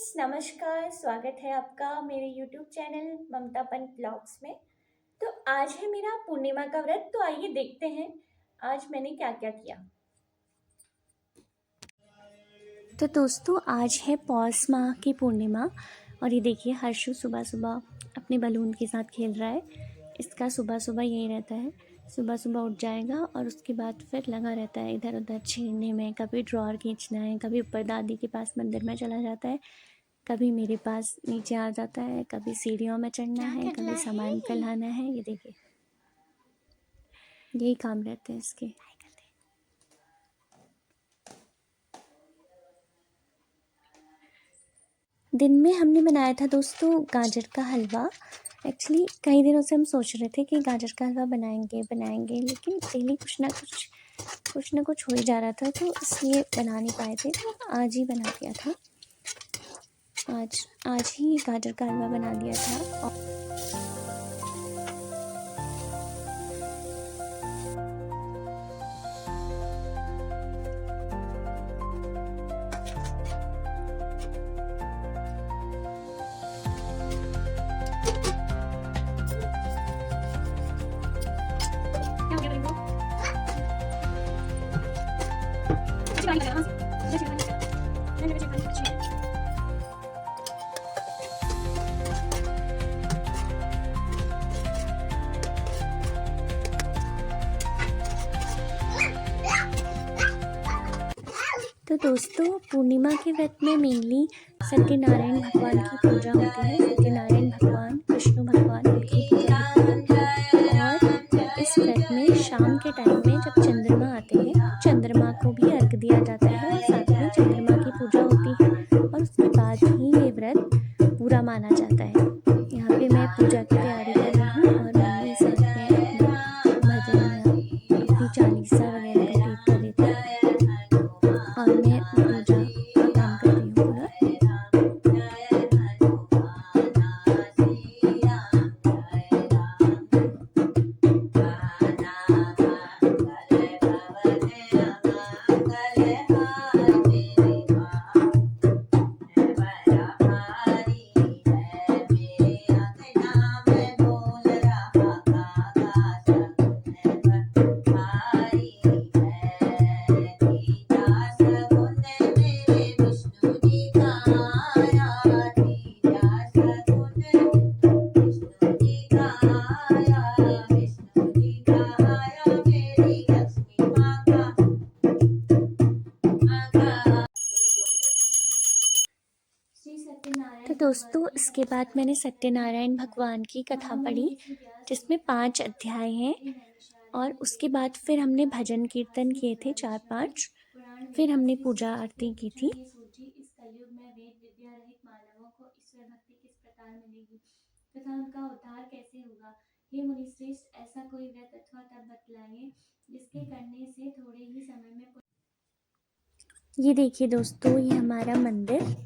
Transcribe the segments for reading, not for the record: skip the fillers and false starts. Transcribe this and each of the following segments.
Friends, नमस्कार। स्वागत है आपका मेरे यूट्यूब चैनल ममता पंत ब्लॉग्स में। तो आज है मेरा पूर्णिमा का व्रत। तो आइए देखते हैं आज मैंने क्या क्या किया। तो दोस्तों, आज है पौष माह की पूर्णिमा और ये देखिए हर्षु सुबह सुबह अपने बलून के साथ खेल रहा है। इसका सुबह सुबह यही रहता है, सुबह सुबह उठ जाएगा और उसके बाद फिर लगा रहता है इधर उधर छेड़ने में। कभी ड्रॉअर खींचना है, कभी ऊपर दादी के पास मंदिर में चला जाता है, कभी मेरे पास नीचे आ जाता है, कभी सीढ़ियों में चढ़ना है, कभी सामान फैलाना है। ये देखिए यही काम रहते हैं इसके। दिन में हमने बनाया था दोस्तों गाजर का हलवा। एक्चुअली कई दिनों से हम सोच रहे थे कि गाजर का हलवा बनाएंगे, लेकिन डेली कुछ ना कुछ हो ही जा रहा था, तो इसलिए बना नहीं पाए थे। तो आज ही बना दिया था, आज ही गाजर का हलवा बना दिया था। तो दोस्तों, पूर्णिमा के व्रत में मेनली सत्यनारायण भगवान की पूजा होती है। सत्यनारायण भगवान, विष्णु भगवान, उनकी पूजा होती है। और इस व्रत में शाम के टाइम में जब चंद्रमा आते हैं तो चंद्रमा को भी अर्घ दिया जाता है और साथ में चंद्रमा की पूजा होती है और उसके बाद ही ये व्रत पूरा माना जाता है। यहाँ पे मैं पूजा की तैयारी कर रही हूँ और मम्मी साथ में अपना भजन या अपनी चालीसा वगैरह कंप्लीट कर लेती है और मैं पूजा का काम कर रही हूँ पूरा। तो दोस्तों, इसके बाद मैंने सत्यनारायण भगवान की कथा पढ़ी जिसमें 5 अध्याय हैं और उसके बाद फिर हमने भजन कीर्तन किए थे 4-5। फिर हमने पूजा आरती की थी। इस कलयुग में वेद विद्या रहित मानवों को ईश्वर भक्ति किस प्रकार मिलेगी तथा उनका उद्धार कैसे होगा। हे मुनि श्रेष्ठ, ऐसा कोई व्रत अथवा तप बतलाइए जिसके करने से थोड़े ही समय में। ये देखिए दोस्तों, ये हमारा मंदिर।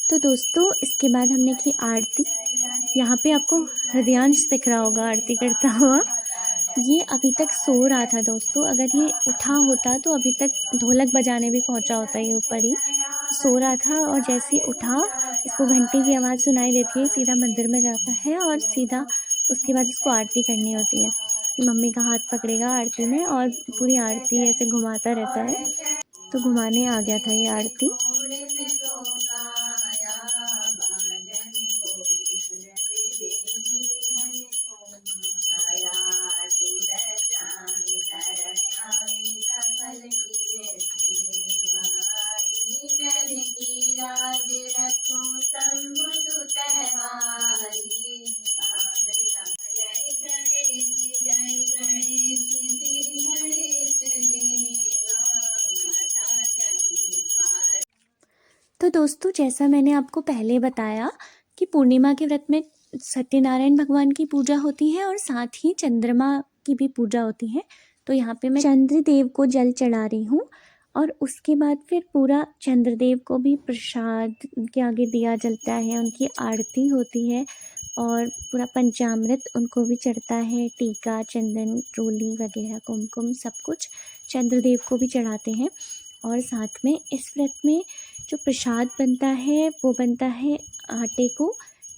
तो दोस्तों इसके बाद हमने की आरती। यहाँ पे आपको हृदयांश दिख रहा होगा आरती करता हुआ। ये अभी तक सो रहा था दोस्तों, अगर ये उठा होता तो अभी तक ढोलक बजाने भी पहुँचा होता ये ऊपर ही। सो रहा था और जैसे ही उठा, इसको घंटी की आवाज़ सुनाई देती है, सीधा मंदिर में जाता है और सीधा उसके बाद इसको आरती करनी होती है। मम्मी का हाथ पकड़ेगा आरती में और पूरी आरती ऐसे घुमाता रहता है। तो घुमाने आ गया था ये आरती। तो दोस्तों जैसा मैंने आपको पहले बताया कि पूर्णिमा के व्रत में सत्यनारायण भगवान की पूजा होती है और साथ ही चंद्रमा की भी पूजा होती है। तो यहाँ पे मैं चंद्रदेव को जल चढ़ा रही हूँ और उसके बाद फिर पूरा चंद्रदेव को भी प्रसाद के आगे दिया जलता है, उनकी आरती होती है और पूरा पंचामृत उनको भी चढ़ता है, टीका, चंदन, रोली वगैरह, कुमकुम सब कुछ चंद्रदेव को भी चढ़ाते हैं। और साथ में इस व्रत में जो प्रसाद बनता है वो बनता है आटे को,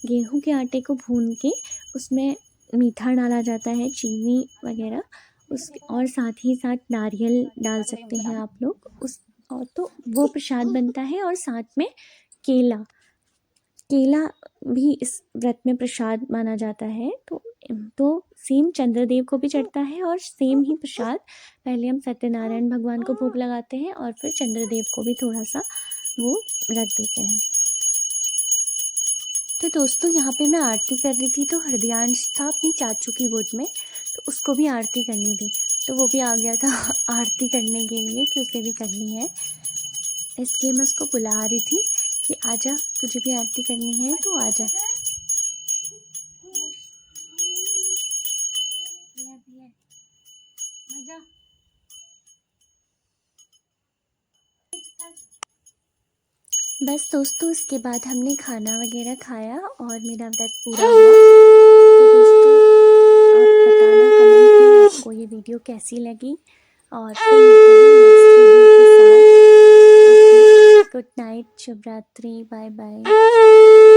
गेहूं के आटे को भून के उसमें मीठा डाला जाता है, चीनी वगैरह उस, और साथ ही साथ नारियल डाल सकते हैं आप लोग उस, और तो वो प्रसाद बनता है। और साथ में केला, केला भी इस व्रत में प्रसाद माना जाता है। तो सेम चंद्रदेव को भी चढ़ता है और सेम ही प्रसाद पहले हम सत्यनारायण भगवान को भोग लगाते हैं और फिर चंद्रदेव को भी थोड़ा सा वो रख देते हैं। तो दोस्तों यहाँ पे मैं आरती कर रही थी तो हृदयांश था अपनी चाचू की गोद में, तो उसको भी आरती करनी थी, तो वो भी आ गया था आरती करने के लिए कि उसे भी करनी है। इसलिए मैं उसको बुला रही थी कि आजा, तुझे भी आरती करनी है तो आजा। बस दोस्तों इसके बाद हमने खाना वगैरह खाया और मेरा व्रत पूरा हुआ। तो दोस्तों आप बताना कमेंट में आपको ये वीडियो कैसी लगी और फिर मिलते हैं नेक्स्ट वीडियो के साथ। गुड नाइट, शुभ रात्रि, बाय बाय।